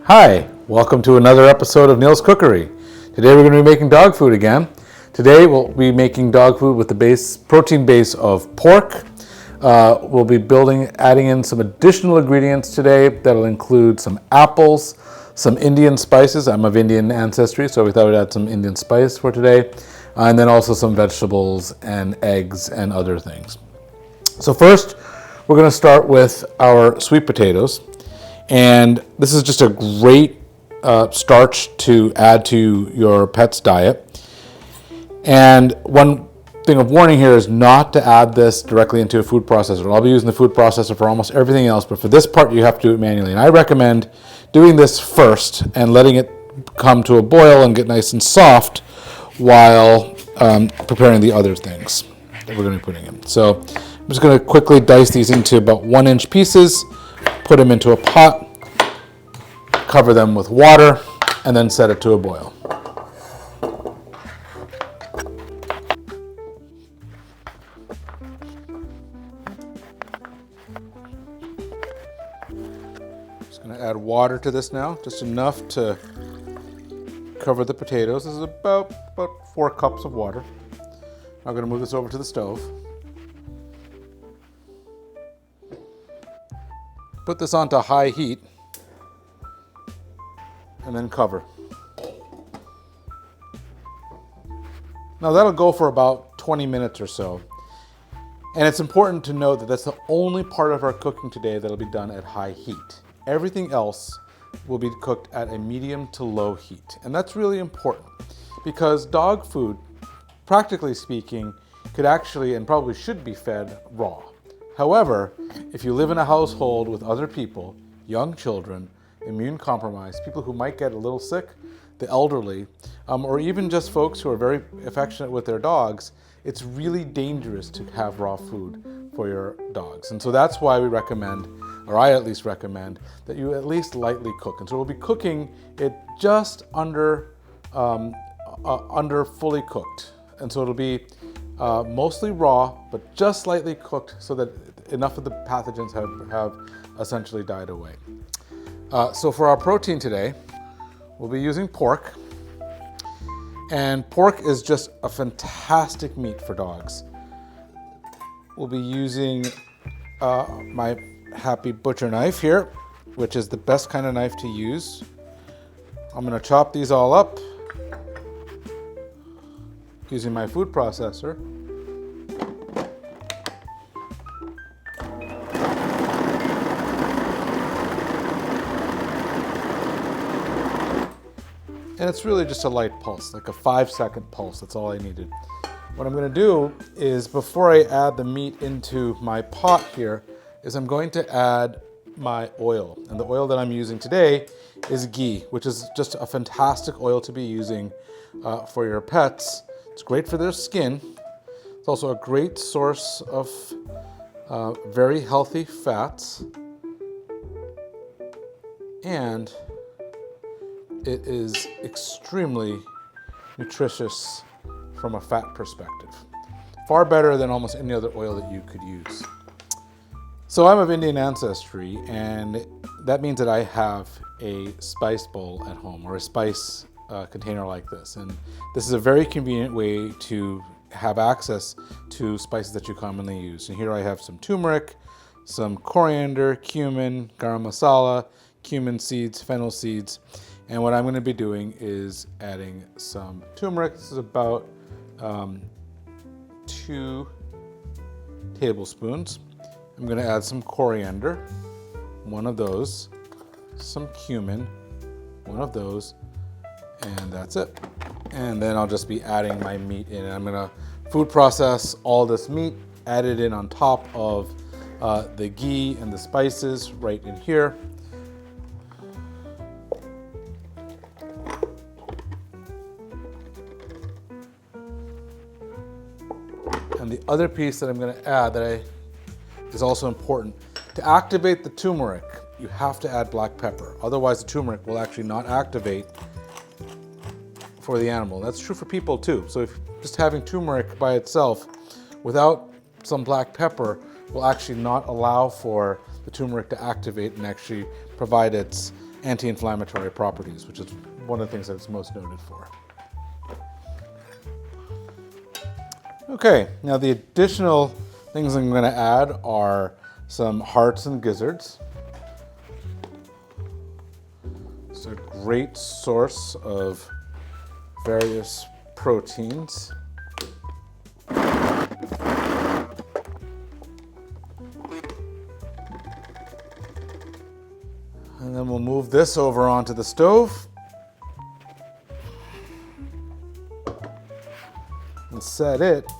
Hi, welcome to another episode of Neil's Cookery. Today we're going to be making dog food again. Today we'll be making dog food with the protein base of pork. We'll be adding in some additional ingredients today that'll include some apples, some Indian spices. I'm of Indian ancestry, so we thought we'd add some Indian spice for today, and then also some vegetables and eggs and other things. So first, we're going to start with our sweet potatoes. And this is just a great starch to add to your pet's diet. And one thing of warning here is not to add this directly into a food processor. I'll be using the food processor for almost everything else, but for this part you have to do it manually. And I recommend doing this first and letting it come to a boil and get nice and soft while preparing the other things that we're going to be putting in. So I'm just going to quickly dice these into about 1-inch pieces. Put them into a pot, cover them with water, and then set it to a boil. Just going to add water to this now, just enough to cover the potatoes. This is about 4 cups of water. I'm going to move this over to the stove. Put this onto high heat and then cover. Now that'll go for about 20 minutes or so. And it's important to note that that's the only part of our cooking today that'll be done at high heat. Everything else will be cooked at a medium to low heat. And that's really important because dog food, practically speaking, could actually and probably should be fed raw. However, if you live in a household with other people, young children, immune compromised, people who might get a little sick, the elderly, or even just folks who are very affectionate with their dogs, it's really dangerous to have raw food for your dogs. And so that's why we recommend, or I at least recommend, that you at least lightly cook. And so we'll be cooking it just under fully cooked. And so it'll be mostly raw, but just slightly cooked so that enough of the pathogens have essentially died away. So for our protein today, we'll be using pork. And pork is just a fantastic meat for dogs. We'll be using my Happy Butcher knife here, which is the best kind of knife to use. I'm going to chop these all up using my food processor. And it's really just a light pulse, like a 5-second pulse. That's all I needed. What I'm going to do is, before I add the meat into my pot here, is I'm going to add my oil. And the oil that I'm using today is ghee, which is just a fantastic oil to be using for your pets. It's great for their skin. It's also a great source of very healthy fats. And it is extremely nutritious from a fat perspective. Far better than almost any other oil that you could use. So I'm of Indian ancestry, and that means that I have a spice bowl at home, or a spice container like this. And this is a very convenient way to have access to spices that you commonly use. And here I have some turmeric, some coriander, cumin, garam masala, cumin seeds, fennel seeds. And what I'm going to be doing is adding some turmeric. This is about 2 tablespoons. I'm going to add some coriander, 1 of those, some cumin, 1 of those, and that's it. And then I'll just be adding my meat in. I'm going to food process all this meat, add it in on top of the ghee and the spices right in here. And the other piece that I'm going to add is also important. To activate the turmeric, you have to add black pepper. Otherwise, the turmeric will actually not activate for the animal. That's true for people too. So if just having turmeric by itself without some black pepper will actually not allow for the turmeric to activate and actually provide its anti-inflammatory properties, which is one of the things that it's most noted for. Okay, now the additional things I'm going to add are some hearts and gizzards. It's a great source of various proteins. And then we'll move this over onto the stove and set it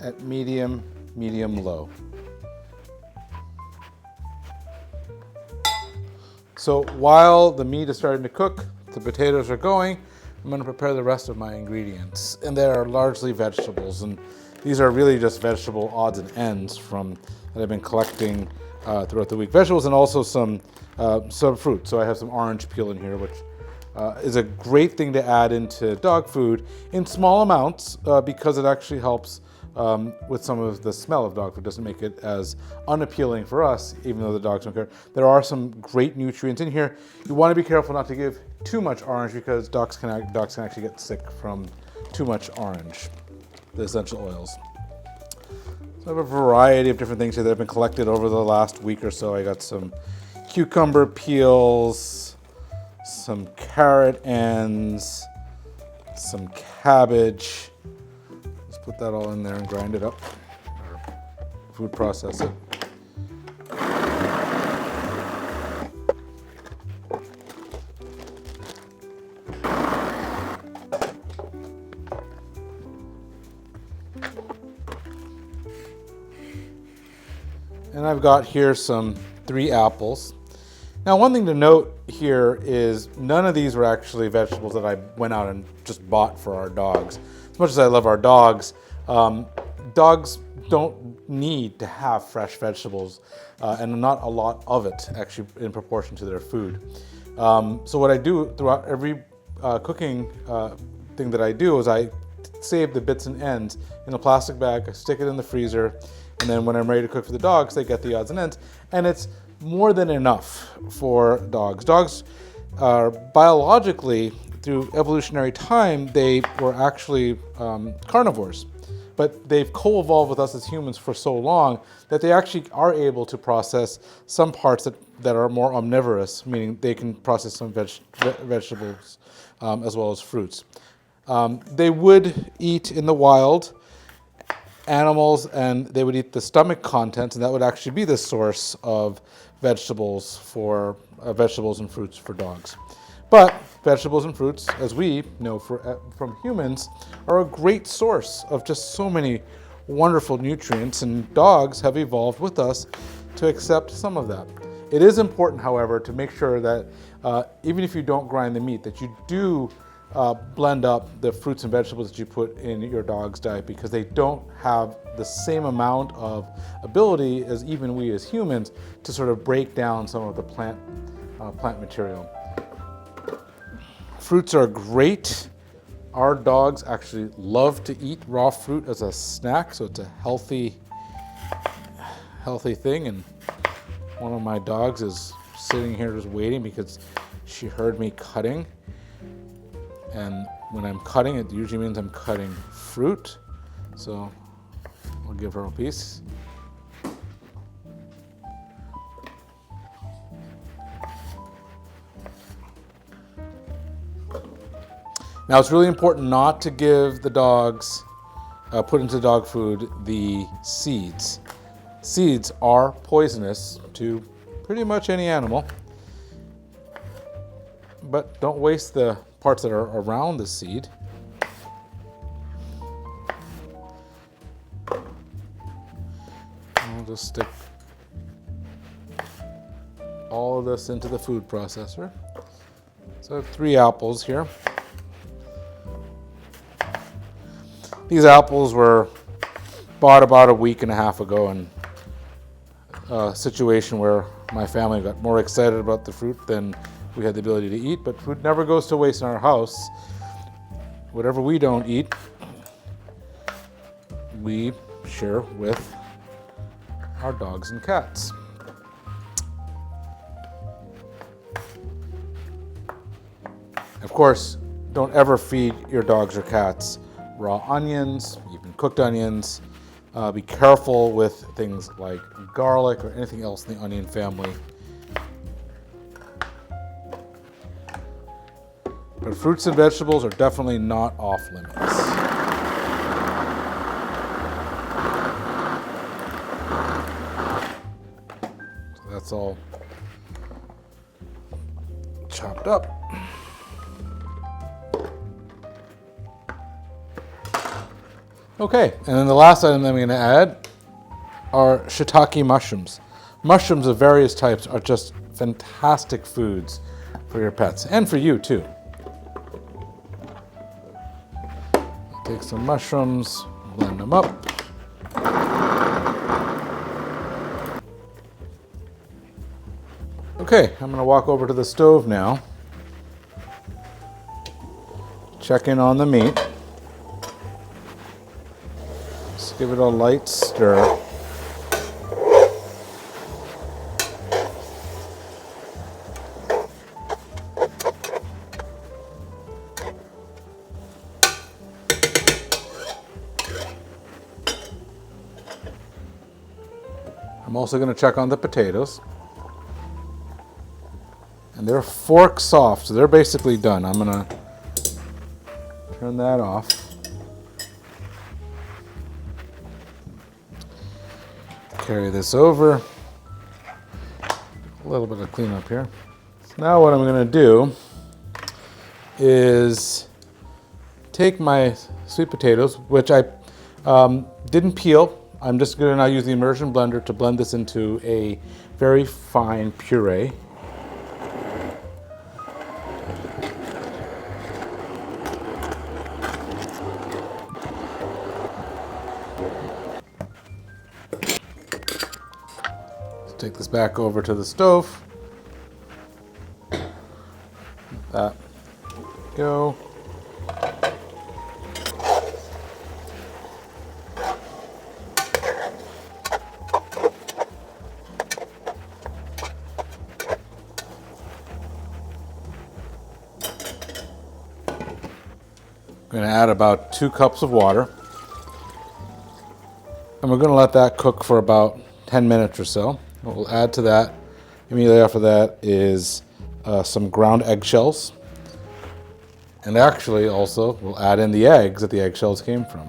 at medium low. So while the meat is starting to cook, the potatoes are going, I'm going to prepare the rest of my ingredients. And they are largely vegetables, and these are really just vegetable odds and ends that I've been collecting throughout the week. Vegetables and also some fruit. So I have some orange peel in here, which is a great thing to add into dog food in small amounts because it actually helps with some of the smell of dog food. Doesn't make it as unappealing for us, even though the dogs don't care. There are some great nutrients in here. You want to be careful not to give too much orange because dogs can actually get sick from too much orange, the essential oils. So I have a variety of different things here that have been collected over the last week or so. I got some cucumber peels, some carrot ends, some cabbage. Put that all in there and grind it up, or food process it. And I've got here some 3 apples. Now, one thing to note here is none of these were actually vegetables that I went out and just bought for our dogs. As much as I love our dogs, dogs don't need to have fresh vegetables and not a lot of it actually in proportion to their food. So what I do throughout every cooking thing that I do is I save the bits and ends in a plastic bag, I stick it in the freezer, and then when I'm ready to cook for the dogs, they get the odds and ends. And it's more than enough for dogs. Dogs are biologically, through evolutionary time, they were actually carnivores. But they've co-evolved with us as humans for so long that they actually are able to process some parts that are more omnivorous, meaning they can process some vegetables as well as fruits. They would eat in the wild animals, and they would eat the stomach contents, and that would actually be the source of vegetables and fruits for dogs. But vegetables and fruits, as we know from humans, are a great source of just so many wonderful nutrients, and dogs have evolved with us to accept some of that. It is important, however, to make sure that even if you don't grind the meat, that you do blend up the fruits and vegetables that you put in your dog's diet, because they don't have the same amount of ability as even we as humans to sort of break down some of the plant material. Fruits are great. Our dogs actually love to eat raw fruit as a snack, so it's a healthy thing. And one of my dogs is sitting here just waiting because she heard me cutting. And when I'm cutting, it usually means I'm cutting fruit. So I'll give her a piece. Now, it's really important not to give the dogs, put into dog food, the seeds. Seeds are poisonous to pretty much any animal, but don't waste the parts that are around the seed. I'll just stick all of this into the food processor. So I have 3 apples here. These apples were bought about a week and a half ago in a situation where my family got more excited about the fruit than we had the ability to eat, but food never goes to waste in our house. Whatever we don't eat, we share with our dogs and cats. Of course, don't ever feed your dogs or cats raw onions, even cooked onions. Be careful with things like garlic or anything else in the onion family. But fruits and vegetables are definitely not off limits. So that's all chopped up. Okay, and then the last item that I'm going to add are shiitake mushrooms. Mushrooms of various types are just fantastic foods for your pets and for you too. Take some mushrooms, blend them up. Okay, I'm going to walk over to the stove now. Check in on the meat. Just give it a light stir. I'm also going to check on the potatoes. And they're fork soft, so they're basically done. I'm going to turn that off. Carry this over. A little bit of cleanup here. So now what I'm going to do is take my sweet potatoes, which I didn't peel. I'm just going to now use the immersion blender to blend this into a very fine puree. Let's take this back over to the stove. Let that go. I'm going to add about 2 cups of water. And we're going to let that cook for about 10 minutes or so. What we'll add to that immediately after that is some ground eggshells. And actually also we'll add in the eggs that the eggshells came from.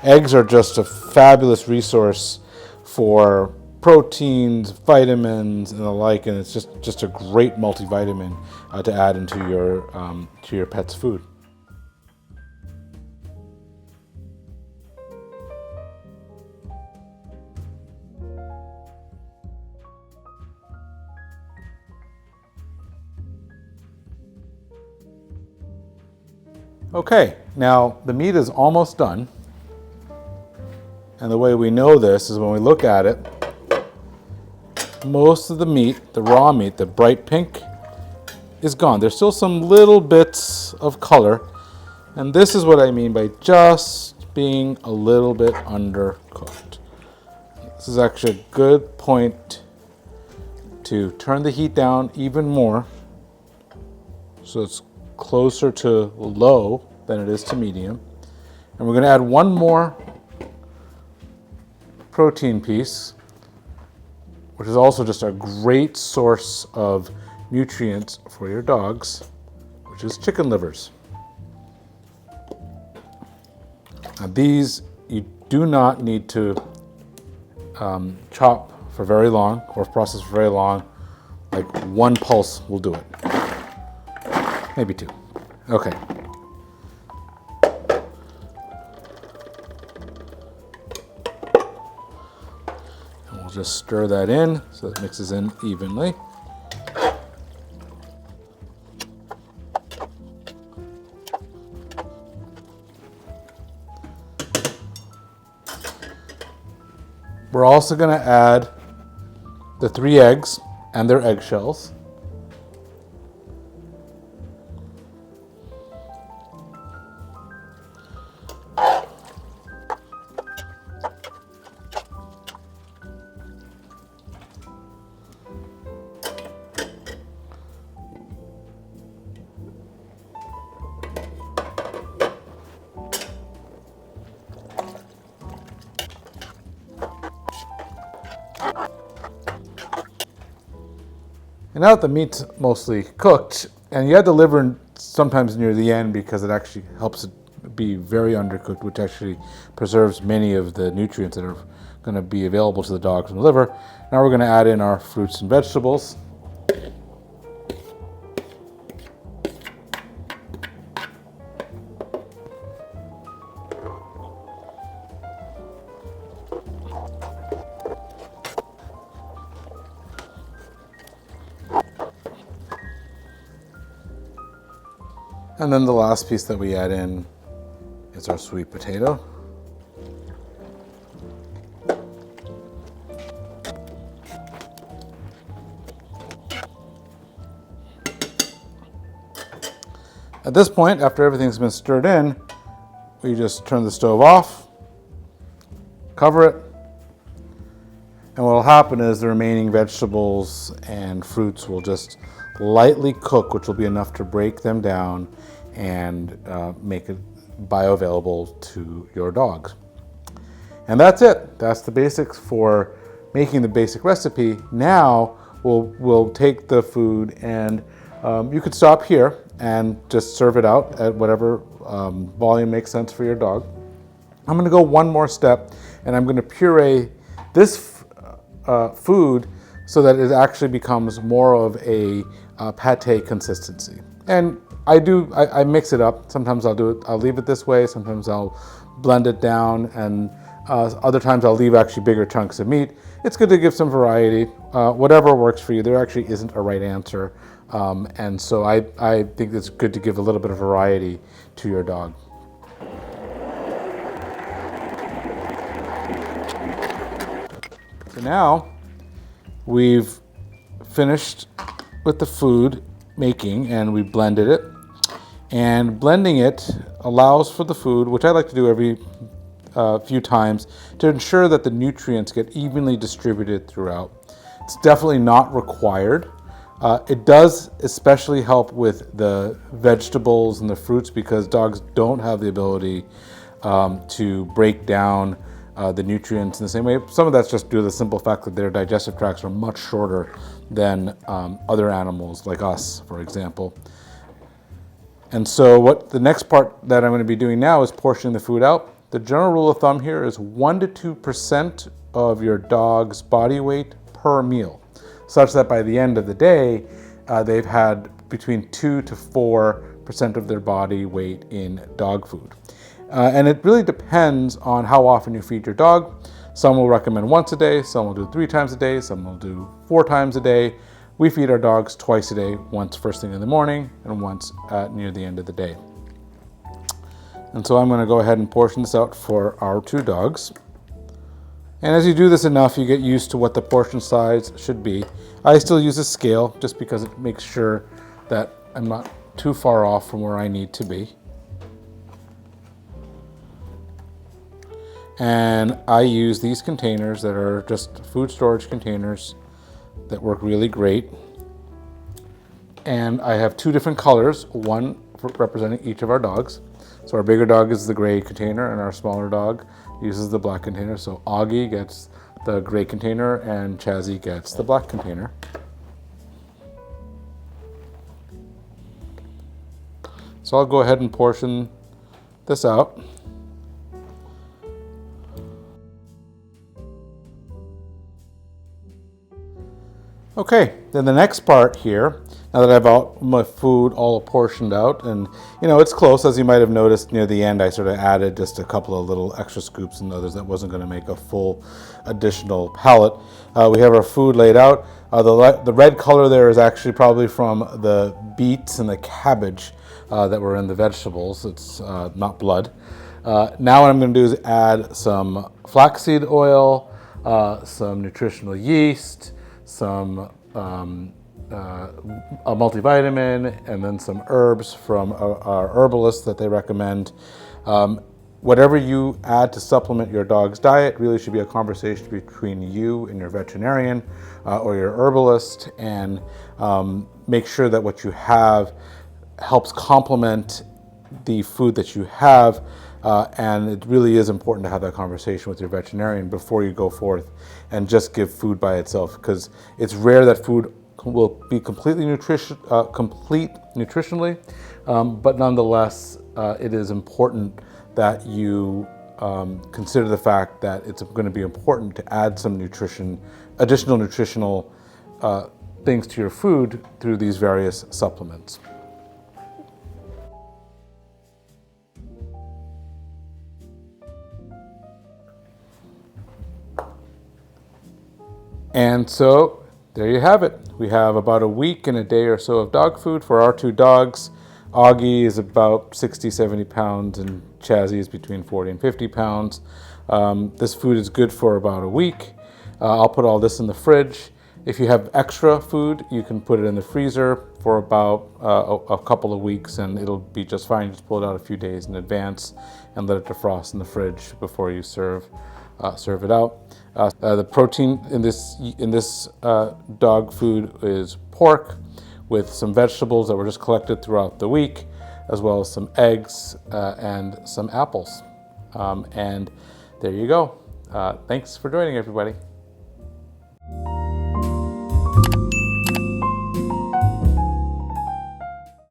Eggs are just a fabulous resource for proteins, vitamins, and the like, and it's just a great multivitamin to add into your pet's food. Okay, now the meat is almost done. And the way we know this is when we look at it, most of the meat, the raw meat, the bright pink, is gone. There's still some little bits of color, and this is what I mean by just being a little bit undercooked. This is actually a good point to turn the heat down even more so it's closer to low than it is to medium. And we're going to add one more protein piece, which is also just a great source of nutrients for your dogs, which is chicken livers. Now these you do not need to chop for very long or process for very long. Like one pulse will do it. Maybe 2. Okay. And we'll just stir that in so it mixes in evenly. We're also going to add the 3 eggs and their eggshells. And now that the meat's mostly cooked, and you add the liver sometimes near the end because it actually helps it be very undercooked, which actually preserves many of the nutrients that are going to be available to the dog from the liver. Now we're going to add in our fruits and vegetables. And then the last piece that we add in is our sweet potato. At this point, after everything's been stirred in, we just turn the stove off, cover it, and what will happen is the remaining vegetables and fruits will just lightly cook, which will be enough to break them down and make it bioavailable to your dogs. And that's it. That's the basics for making the basic recipe. Now we'll take the food and you could stop here and just serve it out at whatever volume makes sense for your dog. I'm going to go one more step, and I'm going to puree this food so that it actually becomes more of a pate consistency. And I mix it up. Sometimes I'll leave it this way. Sometimes I'll blend it down, and other times I'll leave actually bigger chunks of meat. It's good to give some variety. Whatever works for you. There actually isn't a right answer. And so I think it's good to give a little bit of variety to your dog. So now we've finished with the food making and we blended it. And blending it allows for the food, which I like to do every few times, to ensure that the nutrients get evenly distributed throughout. It's definitely not required. It does especially help with the vegetables and the fruits because dogs don't have the ability to break down the nutrients in the same way. Some of that's just due to the simple fact that their digestive tracts are much shorter than other animals like us, for example. And so what the next part that I'm going to be doing now is portioning the food out. The general rule of thumb here is 1 to 2% of your dog's body weight per meal, such that by the end of the day, they've had between 2 to 4% of their body weight in dog food. And it really depends on how often you feed your dog. Some will recommend once a day, some will do 3 times a day, some will do 4 times a day. We feed our dogs twice a day, once first thing in the morning and once near the end of the day. And so I'm going to go ahead and portion this out for our 2 dogs. And as you do this enough, you get used to what the portion size should be. I still use a scale just because it makes sure that I'm not too far off from where I need to be. And I use these containers that are just food storage containers that work really great. And I have 2 different colors, one for representing each of our dogs. So our bigger dog is the gray container and our smaller dog uses the black container. So Augie gets the gray container and Chazzy gets the black container. So I'll go ahead and portion this out. Okay, then the next part here, now that I've got my food all portioned out, and it's close, as you might have noticed near the end, I sort of added just a couple of little extra scoops and others that wasn't going to make a full additional pallet. We have our food laid out. The red color there is actually probably from the beets and the cabbage that were in the vegetables. It's not blood. Now what I'm going to do is add some flaxseed oil, some nutritional yeast, some a multivitamin, and then some herbs from our herbalist that they recommend. Whatever you add to supplement your dog's diet really should be a conversation between you and your veterinarian or your herbalist, and make sure that what you have helps complement the food that you have. And it really is important to have that conversation with your veterinarian before you go forth and just give food by itself, because it's rare that food will be completely complete nutritionally, but nonetheless, it is important that you consider the fact that it's going to be important to add some additional nutritional things to your food through these various supplements. And so there you have it. We have about a week and a day or so of dog food for our 2 dogs. Augie is about 60, 70 pounds, and Chazzy is between 40 and 50 pounds. This food is good for about a week. I'll put all this in the fridge. If you have extra food, you can put it in the freezer for about a couple of weeks, and it'll be just fine. Just pull it out a few days in advance and let it defrost in the fridge before you serve it out. The protein in this dog food is pork with some vegetables that were just collected throughout the week, as well as some eggs and some apples. And there you go. Thanks for joining, everybody.